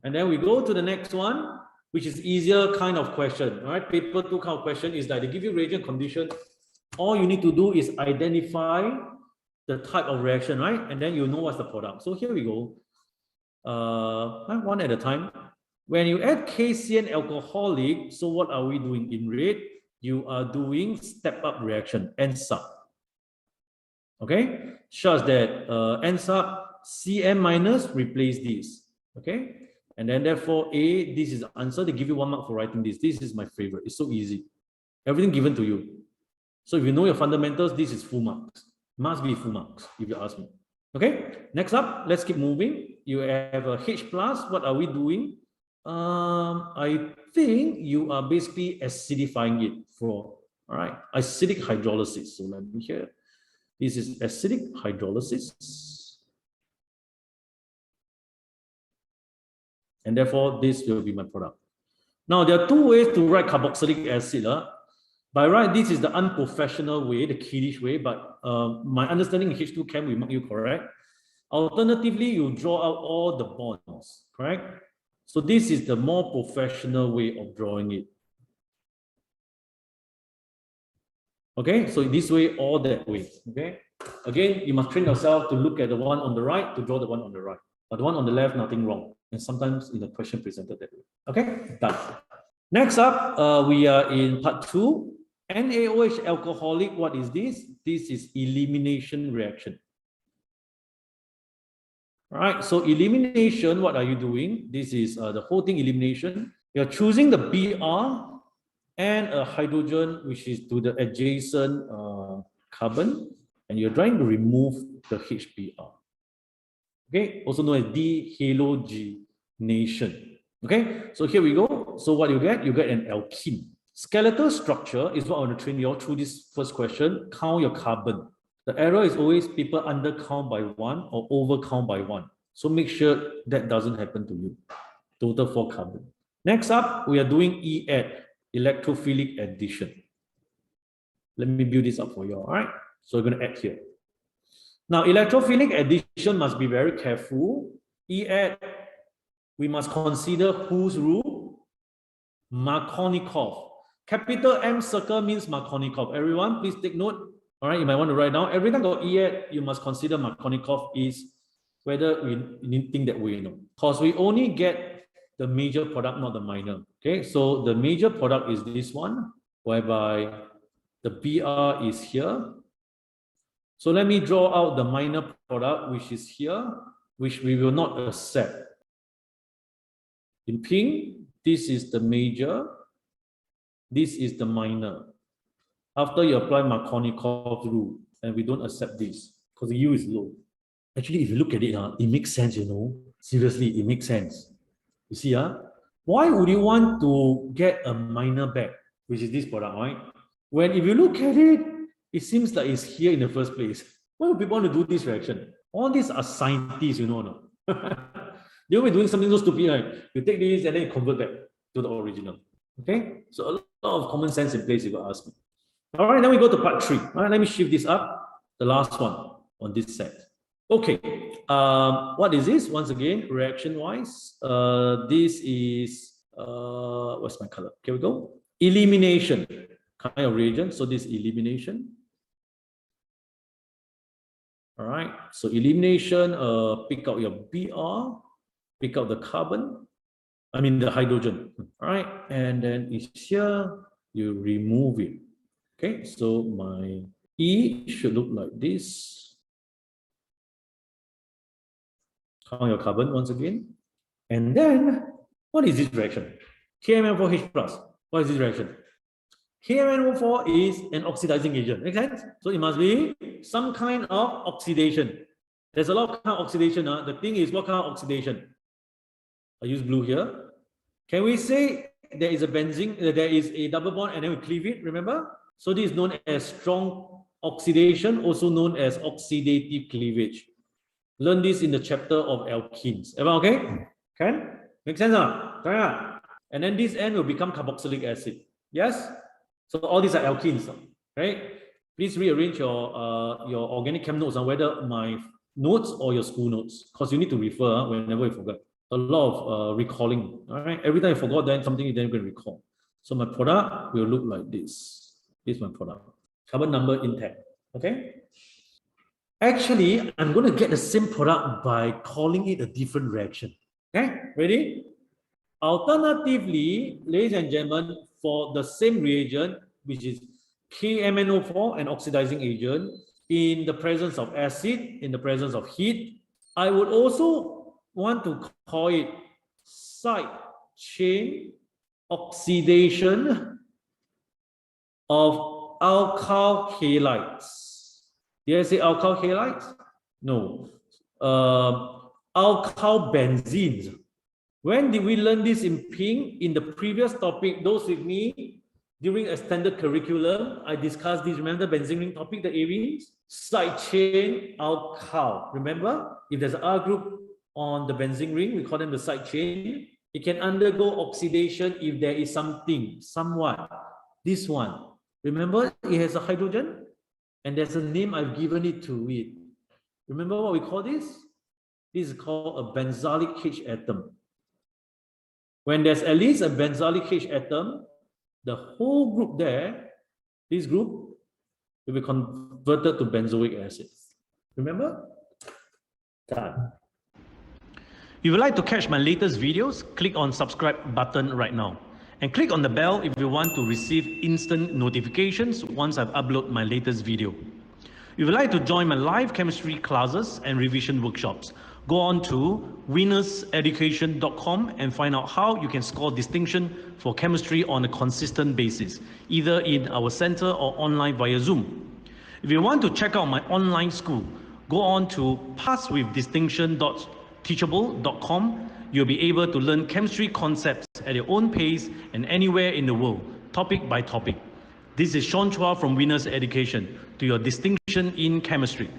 And then we go to the next one, which is easier kind of question. All right, paper 2 kind of question is that they give you reagent condition. All you need to do is identify the type of reaction, right? And then you know what's the product. So here we go. One at a time. When you add KCN alcoholic, so what are we doing in red? You are doing step-up reaction, N sub. Okay, shows that N sub Cm minus replace this. Okay, and then therefore A, this is the answer. They give you 1 mark for writing this. This is my favorite. It's so easy. Everything given to you. So if you know your fundamentals, this is full marks. Must be full marks if you ask me. Okay, next up, let's keep moving. You have a H plus. What are we doing? I think you are basically acidifying it for, all right, acidic hydrolysis. So let me hear. This is acidic hydrolysis. And therefore, this will be my product. Now, there are 2 ways to write carboxylic acid. By right, this is the unprofessional way, the kiddish way, but my understanding in H2 Chem will mark you correct. Alternatively, you draw out all the bonds, correct? So this is the more professional way of drawing it. Okay, so this way or that way, okay? Again, you must train yourself to look at the one on the right to draw the one on the right. But the one on the left, nothing wrong. And sometimes in the question presented that way. Okay, done. Next up, we are in part 2. NaOH alcoholic, what is this? This is elimination reaction. All right, so elimination, what are you doing? This is the whole thing elimination. You're choosing the Br and a hydrogen, which is to the adjacent carbon, and you're trying to remove the HBr. Okay, also known as dehalogenation. Okay, so here we go. So what you get an alkene. Skeletal structure is what I want to train you all through this first question. Count your carbon. The error is always people undercount by 1 or overcount by 1. So make sure that doesn't happen to you. Total 4 carbon. Next up, we are doing E-add, electrophilic addition. Let me build this up for you, all right? So we're going to add here. Now, electrophilic addition must be very careful. E-add, we must consider whose rule? Markovnikov. Capital M circle means Markovnikov. Everyone, please take note. All right, you might want to write down. Every time got E-add, you must consider Markovnikov is whether we think that way, because we only get the major product, not the minor. Okay, so the major product is this one, whereby the Br is here. So let me draw out the minor product, which is here, which we will not accept. In pink, this is the major, this is the minor. After you apply Markovnikov rule, and we don't accept this, because the U is low. Actually, if you look at it, it makes sense, Seriously, it makes sense. You see, why would you want to get a minor back, which is this product, right? When if you look at it, it seems like it's here in the first place. Why would people want to do this reaction? All these are scientists, no? They will be doing something so stupid, right? You take this and then you convert back to the original. Okay? So a lot of common sense in place, if you ask me. All right, then we go to part 3. All right, let me shift this up. The last one on this set. Okay. What is this? Once again, reaction-wise, this is, what's my color? Here we go. Elimination kind of reagent. So this elimination. All right, so elimination, pick out your Br, pick out the carbon, the hydrogen. All right, and then it's here, you remove it. Okay, so my E should look like this. Count your carbon once again. And then, what is this reaction? KMnO4H plus. What is this reaction? KMnO4 is an oxidizing agent. Make sense? So it must be some kind of oxidation. There's a lot of kind of oxidation. The thing is, what kind of oxidation? I use blue here. Can we say there is a benzene, there is a double bond, and then we cleave it, remember? So this is known as strong oxidation, also known as oxidative cleavage. Learn this in the chapter of alkenes. Everyone okay? Can? Make sense? And then this end will become carboxylic acid. Yes? So all these are alkenes, right? Please rearrange your organic chem notes on whether my notes or your school notes, because you need to refer whenever you forget. a lot of recalling. All right, every time I forgot, then something you then can recall. So my product will look like this. This is my product. Carbon number intact. Okay. Actually, I'm going to get the same product by calling it a different reaction. Okay, ready? Alternatively, ladies and gentlemen, for the same reagent, which is KMnO4, an oxidizing agent, in the presence of acid, in the presence of heat, I would also want to call it side chain oxidation of alkyl halides. Did I say alkyl halides? No. Alkyl benzenes. When did we learn this in pink? In the previous topic, those with me during a standard curriculum, I discussed this. Remember the benzene ring topic, the arenes? Side chain alkyl. Remember, if there's an R group on the benzene ring, we call them the side chain. It can undergo oxidation if there is something, somewhat. This one, remember, it has a hydrogen, and there's a name I've given it to it. Remember what we call this? This is called a benzylic H atom. When there's at least a benzylic H atom, the whole group there, this group, will be converted to benzoic acid. Remember? Done. If you would like to catch my latest videos, click on subscribe button right now. And click on the bell if you want to receive instant notifications once I've uploaded my latest video. If you would like to join my live chemistry classes and revision workshops, go on to winnerseducation.com and find out how you can score distinction for chemistry on a consistent basis, either in our center or online via Zoom. If you want to check out my online school, go on to passwithdistinction.teachable.com. You'll be able to learn chemistry concepts at your own pace and anywhere in the world, topic by topic. This is Sean Chua from Winners Education, to your distinction in chemistry.